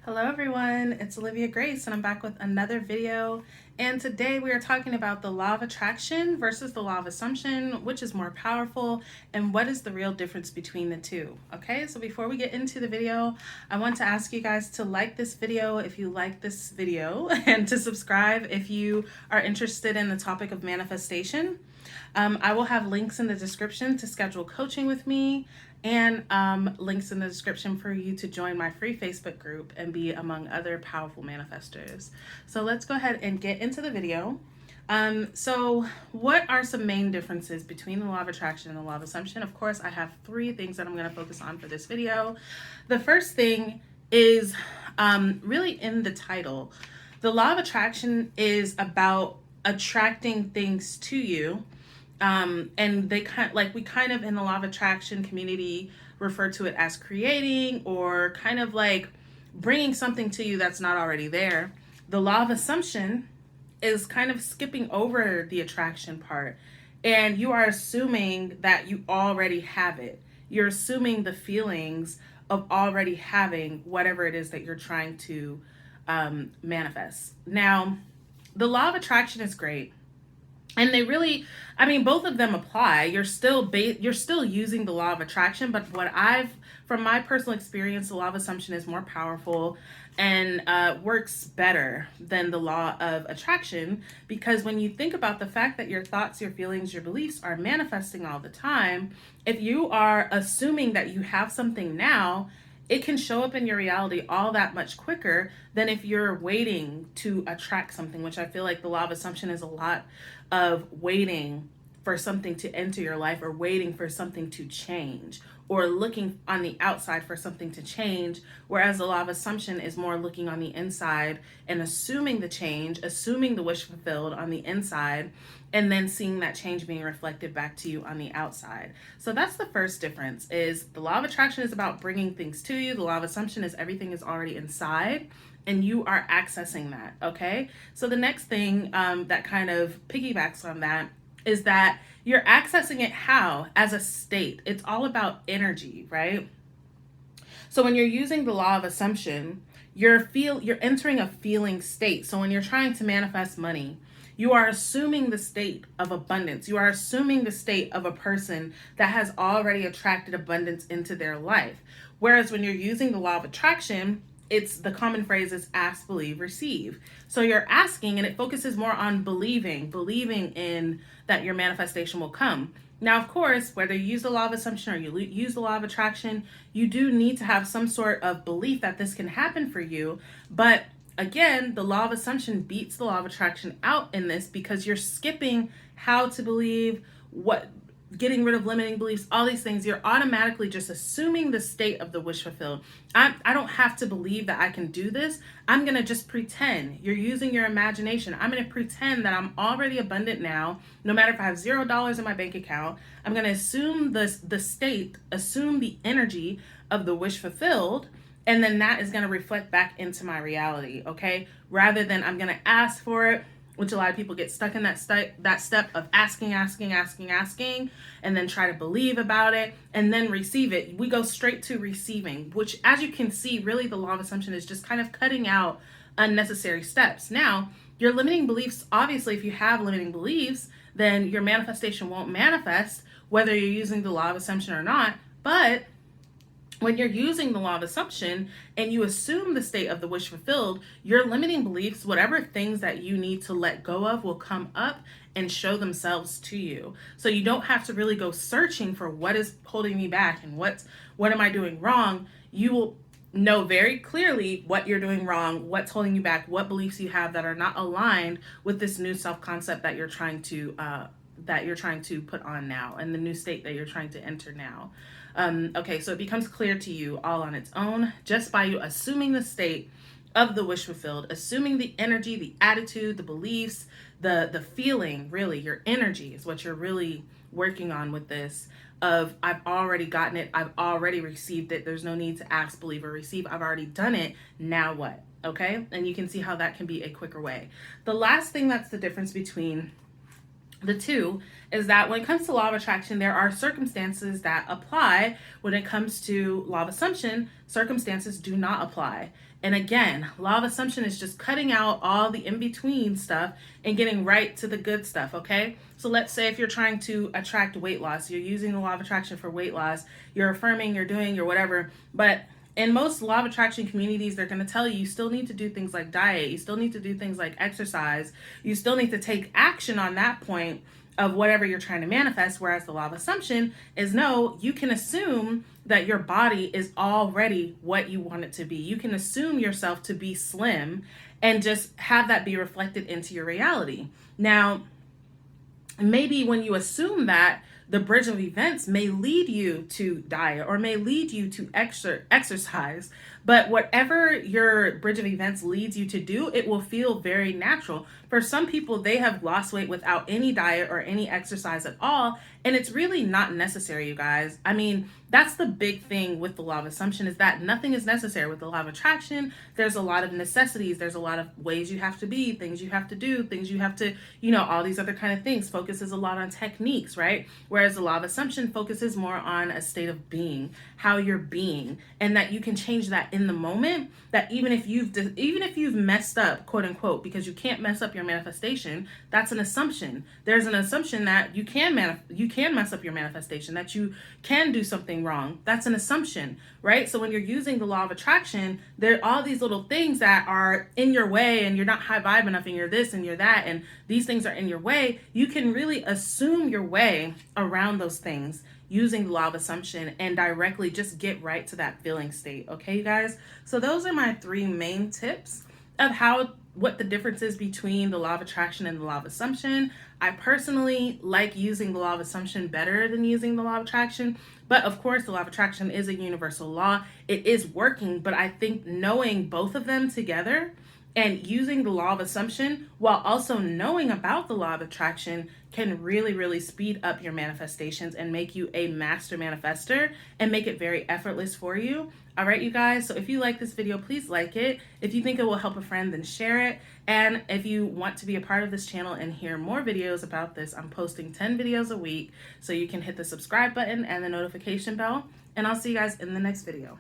Hello everyone, it's Olivia Grace and I'm back with another video, and today we are talking about the law of attraction versus the law of assumption, which is more powerful and what is the real difference between the two. Okay, so before we get into the video, I want to ask you guys to like this video if you like this video and to subscribe if you are interested in the topic of manifestation. I will have links in the description to schedule coaching with me, and links in the description for you to join my free Facebook group and be among other powerful manifestors. So let's go ahead and get into the video. So what are some main differences between the law of attraction and the law of assumption? Of course, I have three things that I'm going to focus on for this video. The first thing is really in the title. The law of attraction is about attracting things to you. And they we kind of in the law of attraction community refer to it as creating, or kind of like bringing something to you that's not already there. The law of assumption is kind of skipping over the attraction part, and you are assuming that you already have it. You're assuming the feelings of already having whatever it is that you're trying to manifest. Now, the law of attraction is great. And they really, both of them apply. You're still using the law of attraction, but from my personal experience, the law of assumption is more powerful and works better than the law of attraction, because when you think about the fact that your thoughts, your feelings, your beliefs are manifesting all the time, if you are assuming that you have something now, it can show up in your reality all that much quicker than if you're waiting to attract something, which I feel like the law of assumption is a lot of waiting for something to enter your life, or waiting for something to change, or looking on the outside for something to change, whereas the law of assumption is more looking on the inside and assuming the change, assuming the wish fulfilled on the inside, and then seeing that change being reflected back to you on the outside. So that's the first difference. Is the law of attraction is about bringing things to you. The law of assumption is everything is already inside and you are accessing that. Okay, so the next thing that kind of piggybacks on that is that you're accessing it how? As a state. It's all about energy, right? So when you're using the law of assumption, you're entering a feeling state. So when you're trying to manifest money, you are assuming the state of abundance. You are assuming the state of a person that has already attracted abundance into their life. Whereas when you're using the law of attraction, it's the common phrase is ask, believe, receive. So you're asking, and it focuses more on believing in that your manifestation will come. Now, of course, whether you use the law of assumption or you use the law of attraction, you do need to have some sort of belief that this can happen for you. But again, the law of assumption beats the law of attraction out in this, because you're skipping how to believe, getting rid of limiting beliefs, all these things. You're automatically just assuming the state of the wish fulfilled. I don't have to believe that I can do this. I'm going to just pretend. You're using your imagination. I'm going to pretend that I'm already abundant now, no matter if I have $0 in my bank account. I'm going to assume the state, assume the energy of the wish fulfilled, and then that is going to reflect back into my reality, okay? Rather than I'm going to ask for it, which a lot of people get stuck in that step of asking, and then try to believe about it and then receive it. We go straight to receiving, which, as you can see, really the law of assumption is just kind of cutting out unnecessary steps. Now, your limiting beliefs, obviously, if you have limiting beliefs, then your manifestation won't manifest, whether you're using the law of assumption or not. But when you're using the law of assumption and you assume the state of the wish fulfilled, your limiting beliefs, whatever things that you need to let go of, will come up and show themselves to you. So you don't have to really go searching for what is holding me back and what am I doing wrong. You will know very clearly what you're doing wrong, what's holding you back, what beliefs you have that are not aligned with this new self-concept that you're trying to put on now, and the new state that you're trying to enter now. Okay, so it becomes clear to you all on its own just by you assuming the state of the wish fulfilled, assuming the energy, the attitude, the beliefs, the feeling. Really, your energy is what you're really working on with this. Of I've already gotten it, I've already received it. There's no need to ask, believe, or receive. I've already done it. Now what? Okay, and you can see how that can be a quicker way. The last thing that's the difference between The two is that when it comes to law of attraction, there are circumstances that apply. When it comes to law of assumption, circumstances do not apply. And again, law of assumption is just cutting out all the in-between stuff and getting right to the good stuff, okay? So let's say if you're trying to attract weight loss, you're using the law of attraction for weight loss, you're affirming, you're doing, you're whatever, but in most law of attraction communities, they're going to tell you you still need to do things like diet, you still need to do things like exercise, you still need to take action on that point of whatever you're trying to manifest. Whereas the law of assumption is no, you can assume that your body is already what you want it to be. You can assume yourself to be slim and just have that be reflected into your reality. Now, maybe when you assume that, the bridge of events may lead you to diet or may lead you to exercise, but whatever your bridge of events leads you to do, it will feel very natural. For some people, they have lost weight without any diet or any exercise at all, and it's really not necessary, you guys. I mean, that's the big thing with the law of assumption, is that nothing is necessary. With the law of attraction, there's a lot of necessities. There's a lot of ways you have to be, things you have to do, things you have to, all these other kind of things. Focuses a lot on techniques, right? Whereas the law of assumption focuses more on a state of being, how you're being, and that you can change that in the moment. That even if you've messed up, quote unquote, because you can't mess up your manifestation, that's an assumption. There's an assumption that you can mess up your manifestation, that you can do something wrong. That's an assumption, right? So when you're using the law of attraction, there are all these little things that are in your way, and you're not high vibe enough, and you're this and you're that, and these things are in your way. You can really assume your way around those things using the law of assumption and directly just get right to that feeling state. Okay, you guys? So those are my 3 main tips of what the difference is between the law of attraction and the law of assumption. I personally like using the law of assumption better than using the law of attraction, but of course the law of attraction is a universal law. It is working, but I think knowing both of them together and using the law of assumption while also knowing about the law of attraction can really, really speed up your manifestations and make you a master manifester and make it very effortless for you. All right, you guys. So if you like this video, please like it. If you think it will help a friend, then share it. And if you want to be a part of this channel and hear more videos about this, I'm posting 10 videos a week. So you can hit the subscribe button and the notification bell. And I'll see you guys in the next video.